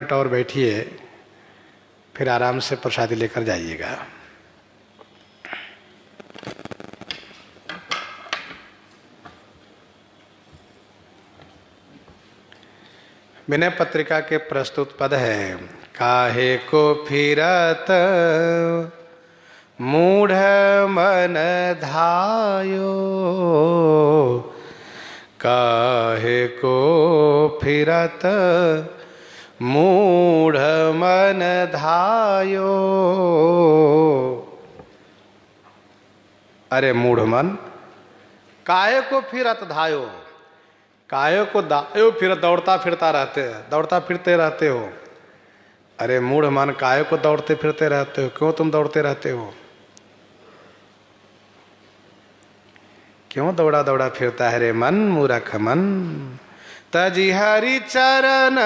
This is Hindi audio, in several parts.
मिनट और बैठिए, फिर आराम से प्रसादी लेकर जाइएगा। विनय पत्रिका के प्रस्तुत पद है, काहे को फिरत मूढ़ मन धायो, काहे को फिरत मूढ़ मन धायो। अरे मूढ़ मन, काहे को फिरत धायो, काहे को दायो फिर दौड़ता फिरते रहते हो। अरे मूढ़ मन, काहे को दौड़ते फिरते रहते हो, क्यों तुम दौड़ते रहते हो, क्यों दौड़ा दौड़ा फिरता है रे मन मूर्ख मन। तजी हरि चरण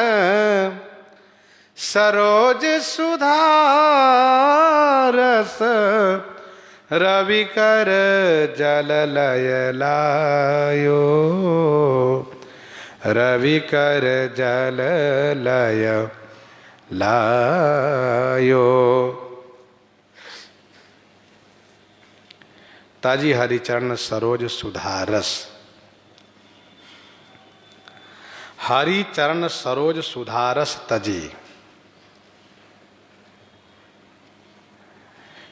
सरोज सुधारस, रवि कर जल लय लायो, रवि कर जल लय लायो। ताजी हरिचरण सरोज सुधारस, हरिचरण सरोज सुधारस तजी।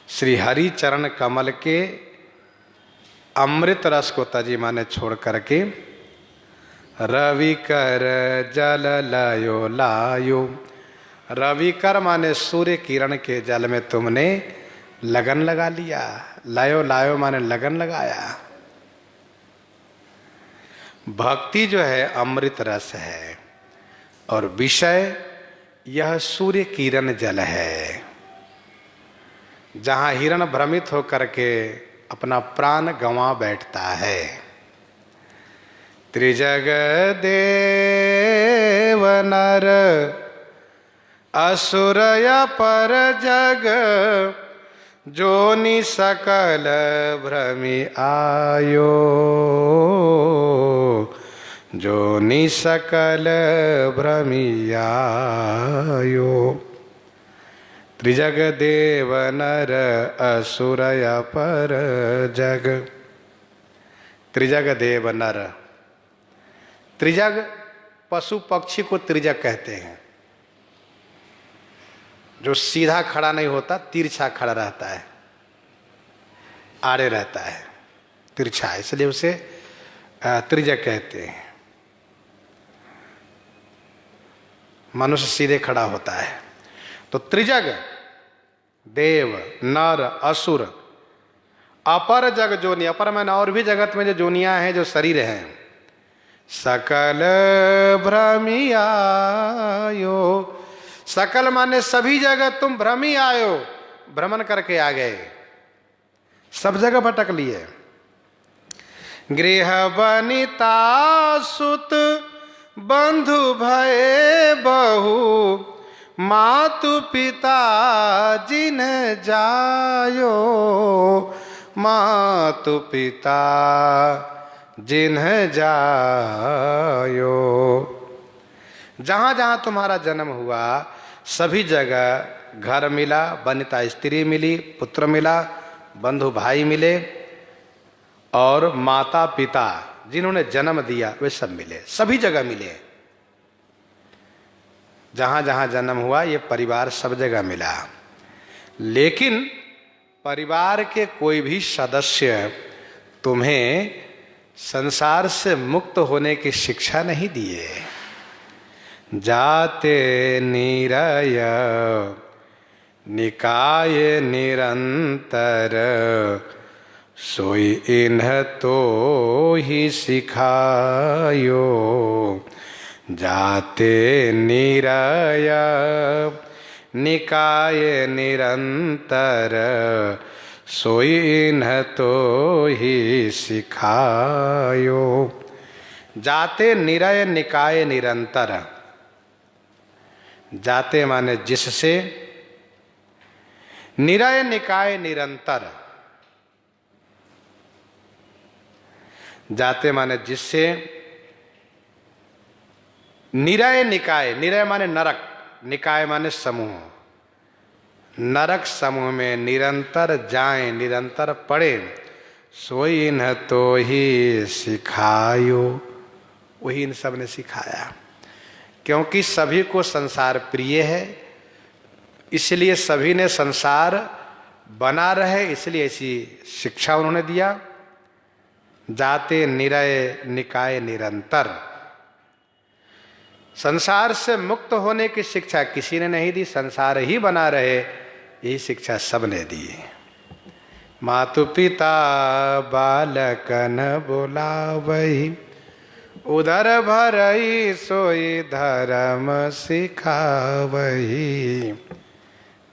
श्री हरि चरण कमल के अमृत रस को तजी माने छोड़ करके रवि कर जल लयो लायो। रवि कर माने सूर्य किरण के जल में तुमने लगन लगा लिया। लायो लायो माने लगन लगाया। भक्ति जो है अमृत रस है और विषय यह सूर्य किरण जल है, जहां हिरण भ्रमित होकर के अपना प्राण गंवा बैठता है। त्रिजग देव नर असुर पर जग, जोनि सकल भ्रमि आयो, जोनि सकल भ्रमि आयो। त्रिजग देव नर असुर पर जग। त्रिजग देव नर, त्रिजग पशु पक्षी को त्रिजग कहते हैं, जो सीधा खड़ा नहीं होता, तिरछा खड़ा रहता है, आड़े रहता है, तिरछा, इसलिए उसे त्रिजग कहते हैं। मनुष्य सीधे खड़ा होता है। तो त्रिजग देव नर असुर अपर जग जोनि, अपर मैंने और भी जगत में जो जोनियां हैं, जो शरीर हैं, सकल भ्रमि आयो। सकल माने सभी जगह तुम भ्रमि आयो, भ्रमण करके आ गए, सब जगह भटक लिए। गृह बनिता सुत बंधु भय बहु, मातु पिता जिन जायो, मातु पिता जिन जायो। जहाँ जहाँ तुम्हारा जन्म हुआ सभी जगह घर मिला, बनिता स्त्री मिली, पुत्र मिला, बंधु भाई मिले, और माता पिता जिन्होंने जन्म दिया वे सब मिले, सभी जगह मिले। जहाँ जहाँ जन्म हुआ ये परिवार सब जगह मिला। लेकिन परिवार के कोई भी सदस्य तुम्हें संसार से मुक्त होने की शिक्षा नहीं दिए। जाते निरय निकाय निरंतर, सोई इन्ह तो ही सिखायो। जाते निरय निकाय निरंतर, सोई इन्ह तो ही सिखायो। जाते निरय निकाय निरंतर, जाते माने जिससे, निरय निकाय निरंतर, जाते माने जिससे, निरय निकाय, निरय माने नरक, निकाय माने समूह, नरक समूह में निरंतर जाएं, निरंतर पढ़ें, सोई न तो ही सिखायो, वही इन सब ने सिखाया। क्योंकि सभी को संसार प्रिय है, इसलिए सभी ने संसार बना रहे, इसलिए ऐसी शिक्षा उन्होंने दिया। जाते निरय निकाय निरंतर, संसार से मुक्त होने की शिक्षा किसी ने नहीं दी, संसार ही बना रहे यही शिक्षा सबने दी। मातु पिता बालकन बोलावही, उदर भरई सोई धर्म सिखावही।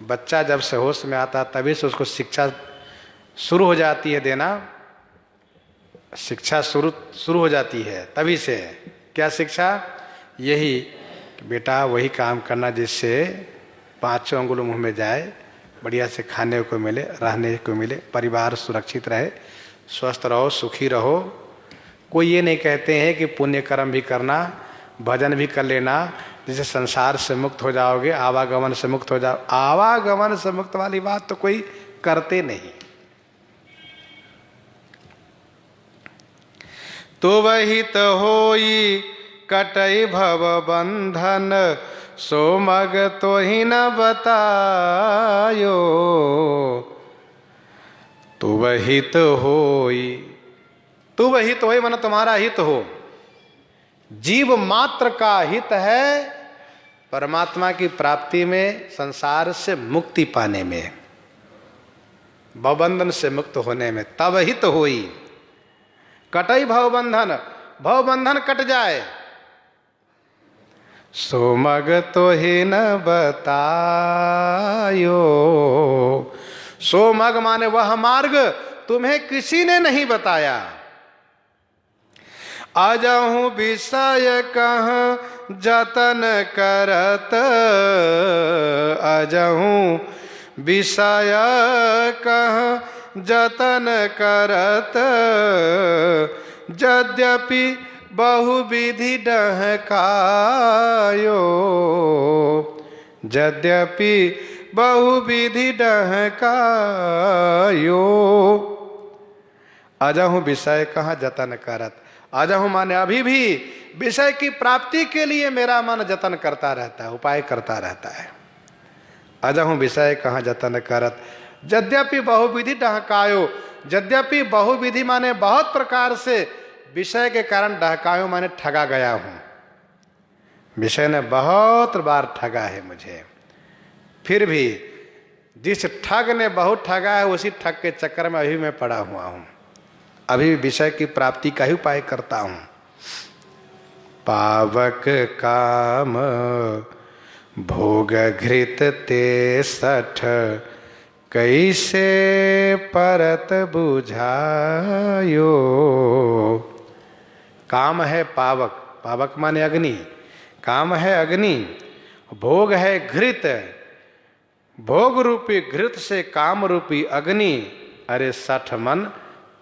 बच्चा जब से होश में आता तभी से उसको शिक्षा शुरू हो जाती है देना, शिक्षा शुरू हो जाती है तभी से। क्या शिक्षा? यही कि बेटा वही काम करना जिससे पांचों अंगुल मुंह में जाए, बढ़िया से खाने को मिले, रहने को मिले, परिवार सुरक्षित रहे, स्वस्थ रहो, सुखी रहो। कोई ये नहीं कहते हैं कि पुण्य कर्म भी करना, भजन भी कर लेना, जिससे संसार से मुक्त हो जाओगे, आवागमन से मुक्त हो जाओ। आवागमन से मुक्त वाली बात तो कोई करते नहीं। तो वही तो होई कटई भव बंधन, सो मग तो ही न बतायो। तो वही तो होई, तू वही तो होई माने तुम्हारा हित हो। जीव मात्र का हित है परमात्मा की प्राप्ति में, संसार से मुक्ति पाने में, भवबंधन से मुक्त होने में। तब हित होई कटई भवबंधन, भवबंधन कट जाए। सो मग तो ही न बतायो, सो मग माने वह मार्ग तुम्हें किसी ने नहीं बताया। आजहूँ विषय कह जतन करत, आजहूँ विषय कह जतन करत, यद्यपि बहुविधि डहकायो, यद्यपि बहुविधि डहकायो। अजहूँ विषय कहाँ जतन करत, अजहूँ माने अभी भी विषय की प्राप्ति के लिए मेरा मन जतन करता रहता है, उपाय करता रहता है। अजहूँ विषय कहाँ जतन करत, यद्यपि बहुविधि डहकायो, यद्यपि बहुविधि माने बहुत प्रकार से विषय के कारण डहकायो माने ठगा गया हूं। विषय ने बहुत बार ठगा है मुझे, फिर भी जिस ठग ने बहुत ठगा है उसी ठग के चक्कर में अभी मैं पड़ा हुआ हूं। अभी विषय की प्राप्ति का ही उपाय करता हूं। पावक काम भोग घृत ते सठ, कैसे परत बुझायो। काम है पावक, पावक माने अग्नि, काम है अग्नि, भोग है घृत, भोग रूपी घृत से काम रूपी अग्नि। अरे सठ मन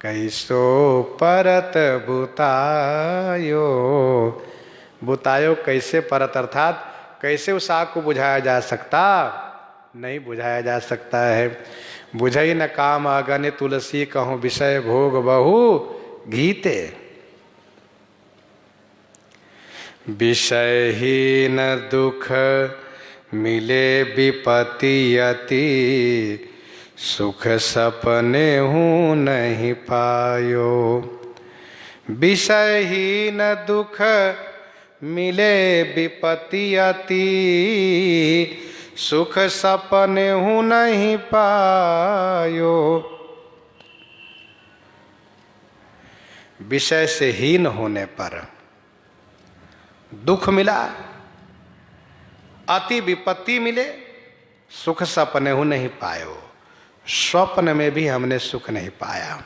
कैसो परत बुतायो, बुतायो कैसे परत, अर्थात कैसे उस आग को बुझाया जा सकता, नहीं बुझाया जा सकता है। बुझई न काम अगन तुलसी, कहूँ विषय भोग बहु गीते। विषयहीन दुख मिले विपत्ति अति, सुख सपने हूँ नहीं पायो। विषयहीन दुख मिले विपत्ति अति, सुख सपने हूँ नहीं पायो। विषय से हीन होने पर दुख मिला, अति विपत्ति मिले, सुख सपने हूँ नहीं पायो। स्वप्न में भी हमने सुख नहीं पाया।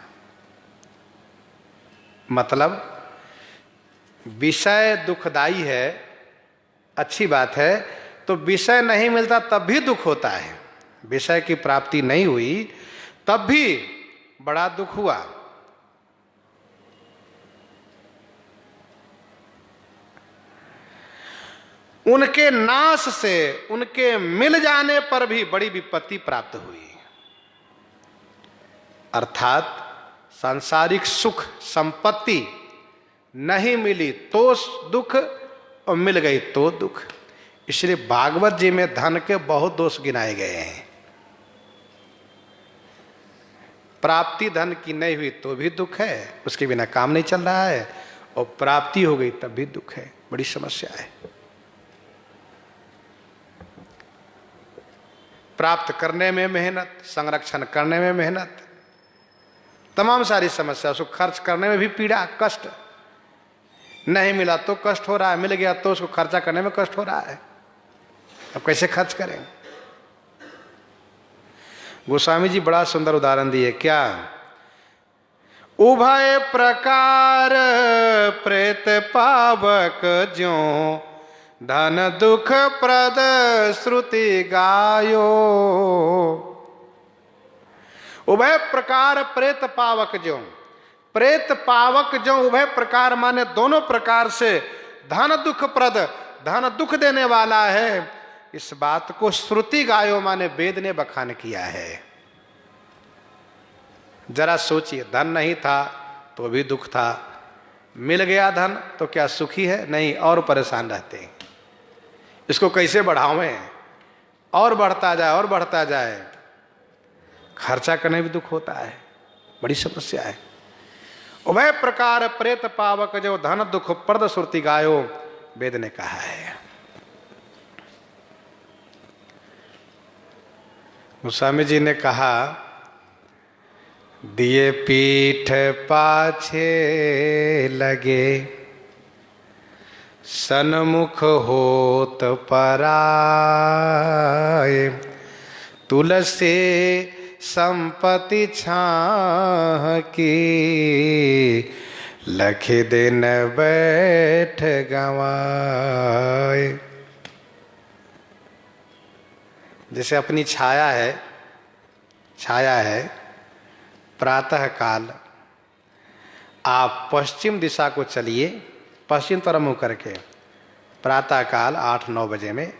मतलब विषय दुखदाई है, अच्छी बात है, तो विषय नहीं मिलता तब भी दुख होता है। विषय की प्राप्ति नहीं हुई तब भी बड़ा दुख हुआ। उनके नाश से, उनके मिल जाने पर भी बड़ी विपत्ति प्राप्त हुई। अर्थात सांसारिक सुख संपत्ति नहीं मिली तो दुख, और मिल गई तो दुख। इसलिए भागवत जी में धन के बहुत दोष गिनाए गए हैं। प्राप्ति धन की नहीं हुई तो भी दुख है, उसके बिना काम नहीं चल रहा है, और प्राप्ति हो गई तब भी दुख है। बड़ी समस्या है। प्राप्त करने में मेहनत, संरक्षण करने में मेहनत, तमाम सारी समस्या, उसको खर्च करने में भी पीड़ा, कष्ट। नहीं मिला तो कष्ट हो रहा है, मिल गया तो उसको खर्चा करने में कष्ट हो रहा है। अब कैसे खर्च करें? गोस्वामी जी बड़ा सुंदर उदाहरण दिए। क्या? उभय प्रकार प्रेत पावक ज्यों, धन दुख प्रद श्रुति गायो। उभय प्रकार प्रेत पावक ज्यों, प्रेत पावक ज्यों, उभय प्रकार माने दोनों प्रकार से धन दुख प्रद, धन दुख देने वाला है। इस बात को श्रुति गायो माने वेद ने बखान किया है। जरा सोचिए, धन नहीं था तो भी दुख था, मिल गया धन तो क्या सुखी है? नहीं, और परेशान रहते हैं। इसको कैसे बढ़ावें? और बढ़ता जाए और बढ़ता जाए, खर्चा करने भी दुख होता है। बड़ी समस्या है। उभय प्रकार प्रेत पावक जो, धन दुख प्रद श्रुति गायो, वेद ने कहा है। गोस्वामी जी ने कहा, दिए पीठ पाछे लगे, सन्मुख होत पराए। तुलसी संपत्ति छाह की, लखे दिन बैठ गवाए। जैसे अपनी छाया है, छाया है, प्रातः काल आप पश्चिम दिशा को चलिए, पश्चिम तरफ मुँह करके, प्रातः काल 8-9 बजे में,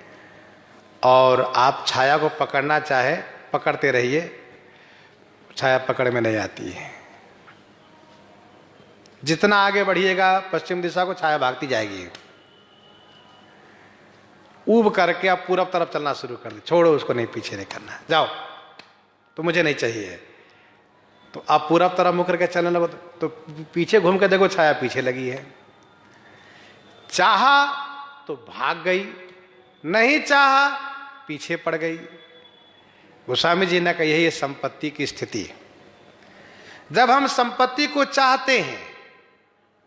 और आप छाया को पकड़ना चाहे पकड़ते रहिए, छाया पकड़ में नहीं आती है। जितना आगे बढ़िएगा पश्चिम दिशा को, छाया भागती जाएगी। ऊब करके आप पूरब तरफ चलना शुरू कर दे, छोड़ो उसको, नहीं पीछे नहीं करना, जाओ तो मुझे नहीं चाहिए। तो आप पूरब तरफ मुड़ करके चलने लगो तो पीछे घूम के देखो, छाया पीछे लगी है। चाहा तो भाग गई, नहीं चाहा पीछे पड़ गई। गोस्वामी जी ने कहा यही है संपत्ति की स्थिति। जब हम संपत्ति को चाहते हैं,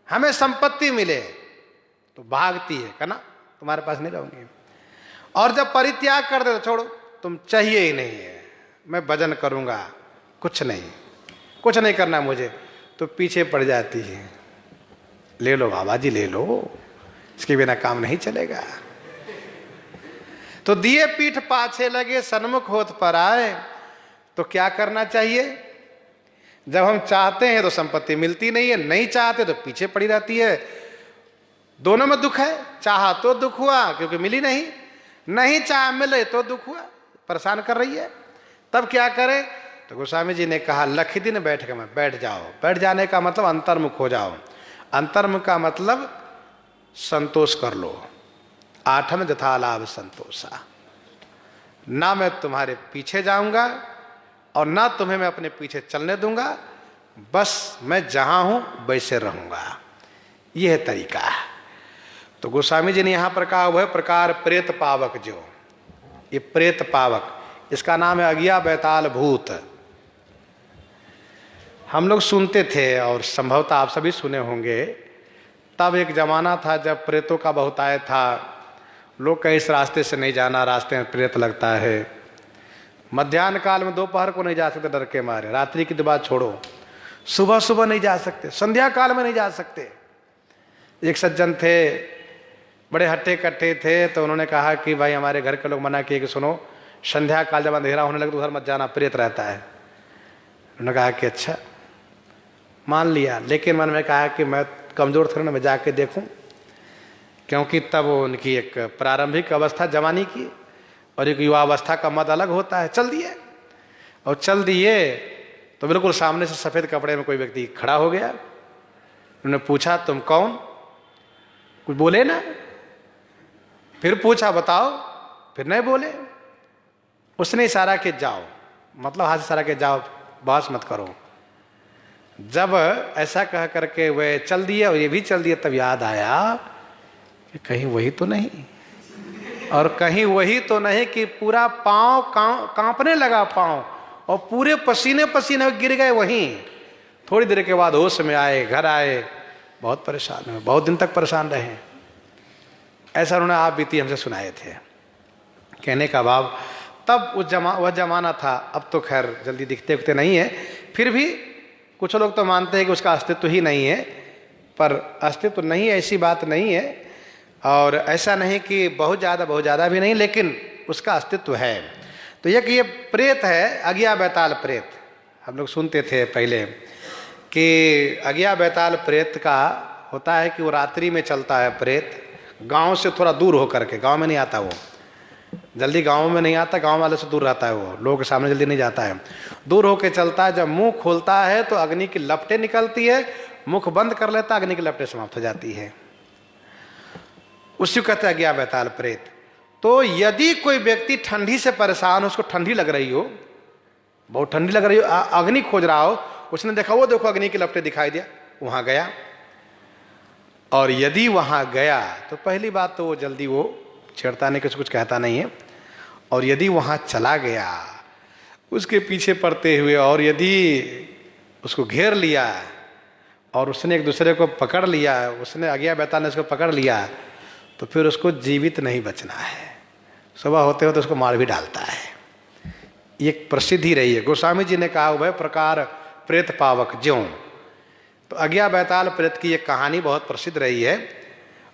हमें संपत्ति मिले, तो भागती है, कहना तुम्हारे पास नहीं रहूंगी। और जब परित्याग कर दे तो छोड़ो, तुम चाहिए ही नहीं है, मैं भजन करूंगा, कुछ नहीं करना मुझे, तो पीछे पड़ जाती है। ले लो बाबा जी, ले लो, इसके बिना काम नहीं चलेगा। तो दिए पीठ पाछे लगे, सन्मुख होत पर आए। तो क्या करना चाहिए? जब हम चाहते हैं तो संपत्ति मिलती नहीं है, नहीं चाहते तो पीछे पड़ी रहती है। दोनों में दुख है। चाहा तो दुख हुआ क्योंकि मिली नहीं, नहीं चाहा मिले तो दुख हुआ, परेशान कर रही है। तब क्या करें? तो गोस्वामी जी ने कहा, लख दिन बैठ के मैं बैठ जाओ। बैठ जाने का मतलब अंतर्मुख हो जाओ। अंतर्मुख का मतलब संतोष कर लो। आठम यथा लाभ संतोषा, ना मैं तुम्हारे पीछे जाऊंगा और ना तुम्हें मैं अपने पीछे चलने दूंगा, बस मैं जहां हूं वैसे रहूंगा। यह है तरीका। तो गोस्वामी जी ने यहां पर कहा, वह प्रकार प्रेत पावक जो, ये प्रेत पावक, इसका नाम है अज्ञा बैताल भूत। हम लोग सुनते थे और संभवतः आप सभी सुने होंगे। तब एक जमाना था जब प्रेतों का बहुतायत था। लोग कहीं इस रास्ते से नहीं जाना, रास्ते में प्रेत लगता है। मध्याह्न काल में दोपहर को नहीं जा सकते डर के मारे, रात्रि की तो बात छोड़ो, सुबह नहीं जा सकते, संध्या काल में नहीं जा सकते। एक सज्जन थे, बड़े हट्टे कट्टे थे, तो उन्होंने कहा कि भाई हमारे घर के लोग मना किए कि सुनो, संध्या काल जब अंधेरा होने लगे तो उधर मत जाना, प्रेत रहता है। उन्होंने कहा कि अच्छा, मान लिया। लेकिन मन में कहा कि मैं कमजोर थोड़ा ना, मैं जाके देखूं। क्योंकि तब उनकी एक प्रारंभिक अवस्था जवानी की और एक युवावस्था का मद अलग होता है। चल दिए, और चल दिए तो बिल्कुल सामने से सफ़ेद कपड़े में कोई व्यक्ति खड़ा हो गया। उन्होंने पूछा, तुम कौन? कुछ बोले ना, फिर पूछा बताओ, फिर नहीं बोले। उसने इशारा के जाओ, मतलब हाथ इशारा के जाओ, बहस मत करो। जब ऐसा कह करके वे चल दिए और ये भी चल दिए, तब याद आया कि कहीं वही तो नहीं, और कहीं वही तो नहीं कि पूरा पांव कांपने लगा पांव, और पूरे पसीने पसीने गिर गए वहीं। थोड़ी देर के बाद होश में आए, घर आए, बहुत परेशान हुए, बहुत दिन तक परेशान रहे। ऐसा उन्होंने आप बीती हमसे सुनाए थे। कहने का भाव, तब वह जमाना था, अब तो खैर जल्दी दिखते उखते नहीं है। फिर भी कुछ लोग तो मानते हैं कि उसका अस्तित्व ही नहीं है, पर अस्तित्व नहीं ऐसी बात नहीं है, और ऐसा नहीं कि बहुत ज़्यादा भी नहीं, लेकिन उसका अस्तित्व है। तो ये प्रेत है, अगिया बैताल प्रेत। हम लोग सुनते थे पहले कि अगिया बैताल प्रेत का होता है कि वो रात्रि में चलता है प्रेत, गांव से थोड़ा दूर होकर के। गांव में नहीं आता वो, जल्दी गांव में नहीं आता, गांव वाले से दूर रहता है वो, लोगों के सामने जल्दी नहीं जाता है, दूर होके चलता है। जब मुंह खोलता है तो अग्नि की लपटें निकलती है, मुख बंद कर लेता, अग्नि की लपटें समाप्त हो जाती है। उसी को कहते हैं अगिया बैताल प्रेत। तो यदि कोई व्यक्ति ठंडी से परेशान हो, उसको ठंडी लग रही हो, बहुत ठंडी लग रही हो, अग्नि खोज रहा हो, उसने देखा वो देखो अग्नि की लपटें दिखाई दिया, वहां गया, और यदि वहां गया तो पहली बात तो वो जल्दी वो छेड़ता नहीं, कुछ कहता नहीं है। और यदि वहां चला गया उसके पीछे पड़ते हुए, और यदि उसको घेर लिया और उसने एक दूसरे को पकड़ लिया, उसने अगिया बैताल ने उसको पकड़ लिया, तो फिर उसको जीवित नहीं बचना है। सुबह होते होते उसको मार भी डालता है। ये प्रसिद्धि रही है। गोस्वामी जी ने कहा, वह प्रकार प्रेत पावक ज्यों। तो अगिया बैताल प्रेत की एक कहानी बहुत प्रसिद्ध रही है,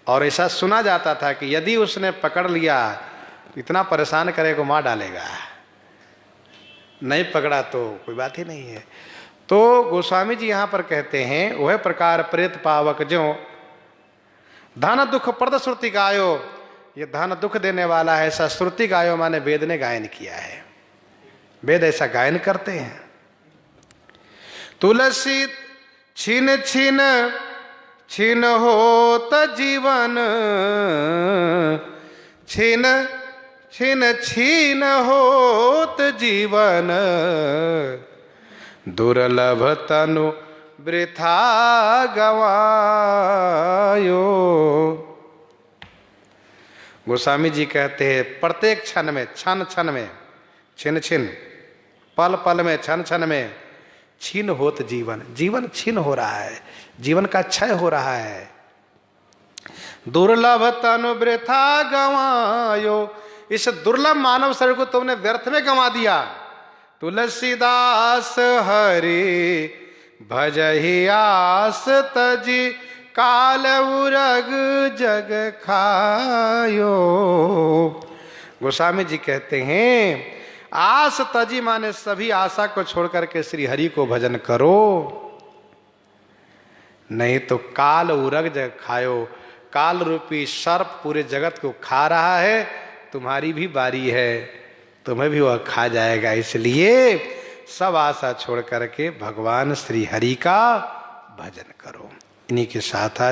और ऐसा सुना जाता था कि यदि उसने पकड़ लिया तो इतना परेशान करेगा, मार डालेगा, नहीं पकड़ा तो कोई बात ही नहीं है। तो गोस्वामी जी यहाँ पर कहते हैं, वह प्रकार प्रेत पावक ज्यों धन दुख प्रद श्रुति गायो। ये धन दुख देने वाला है, ऐसा श्रुति गायो माने वेद ने गायन किया है, वेद ऐसा गायन करते हैं। तुलसी छीन छीन छीन होत जीवन, छीन छीन छीन होत जीवन, दुर्लभ तनु वृथा गवायो। गोस्वामी जी कहते हैं, प्रत्येक क्षण में, क्षण क्षण में, छिन छिन, पल पल में, क्षण क्षण में छीन होत जीवन, जीवन छीन हो रहा है, जीवन का क्षय हो रहा है। दुर्लभ तनु वृथा गवायो, इस दुर्लभ मानव शरीर को तुमने व्यर्थ में गंवा दिया। तुलसीदास हरि भजहि आस तजी, काल उरग जग खायो। गोस्वामी जी कहते हैं, आस तजी माने सभी आशा को छोड़कर के श्री हरि को भजन करो, नहीं तो काल उरग जग खायो। काल रूपी सर्प पूरे जगत को खा रहा है, तुम्हारी भी बारी है, तुम्हें भी वह खा जाएगा। इसलिए सब आशा छोड़ करके भगवान श्री हरि का भजन करो। इन्हीं के साथ आज